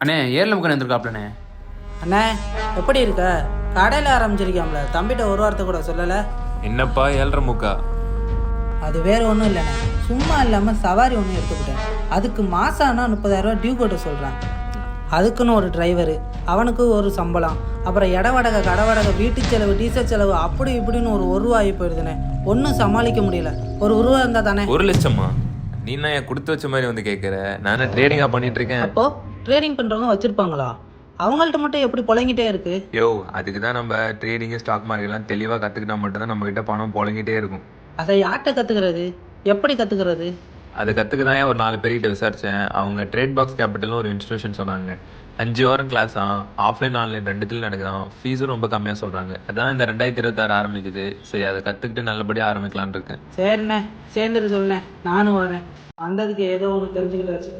அண்ணே ஏரில் முக்கன் இருந்திருக்காப்லண்ணே. அண்ணே எப்படி இருக்க? கடையில் ஆரம்பிச்சிருக்காம்ல, தம்பிட்ட ஒரு வார்த்தை கூட சொல்லலை. என்னப்பா 7.25? அது வேறு ஒன்றும் இல்லைண்ணே, சும்மா இல்லாமல் சவாரி ஒன்று எடுத்துக்கிட்டேன். அதுக்கு மாதம் ஆனால் 30,000 டியூ கட்ட சொல்கிறேன். அதுக்குன்னு ஒரு டிரைவரு, அவனுக்கு ஒரு சம்பளம், அப்புறம் இட வடகை கடை வடகை வீட்டு செலவு டீசல் செலவு அப்படி இப்படின்னு ஒரு ரூபா ஆகி போயிடுதுண்ணே. ஒன்றும் சமாளிக்க முடியல. ஒரு ரூபா இருந்தால் தானே. 1 லட்சமா? நீ நான் என் கொடுத்து வச்ச மாதிரி வந்து கேட்குற. நானே ட்ரேடிங்காக பண்ணிட்டு இருக்கேன். அப்போது ட்ரேடிங் பண்ணுறவங்க வச்சுருப்பாங்களா? அவங்கள்ட்ட மட்டும் எப்படி புழங்கிட்டே இருக்கு? யோ, அதுக்கு தான் நம்ம ட்ரேடிங்கு ஸ்டாக் மார்க்கெட்லாம் தெளிவாக கற்றுக்கிட்டா மட்டும்தான் நம்மக்கிட்ட பணம் புழங்கிட்டே இருக்கும். அதை யார்கிட்ட கற்றுக்கிறது? எப்படி கற்றுக்கிறது? அதை கற்றுக்க தான் ஒரு 4 பேர்கிட்ட விசாரித்தேன். அவங்க ட்ரேட் பாக்ஸ் கேபிட்டல்னு ஒரு இன்ஸ்டியூஷன் சொன்னாங்க. 5 வாரம் கிளாஸ் தான், ஆஃப்லைன் ஆன்லைன் ரெண்டுத்துலையும் நடக்குதான். ஃபீஸும் ரொம்ப கம்மியாக சொல்கிறாங்க. அதான் இந்த 2026 ஆரம்பிக்குது. சரி, அதை கற்றுக்கிட்டு நல்லபடியாக ஆரம்பிக்கலான்னு இருக்கேன். சரிண்ணே, சேர்ந்துட்டு சொல்லுண்ணே, நானும் வரேன். வந்ததுக்கு ஏதோ ஒன்று தெரிஞ்சுக்கிட்டாச்சு.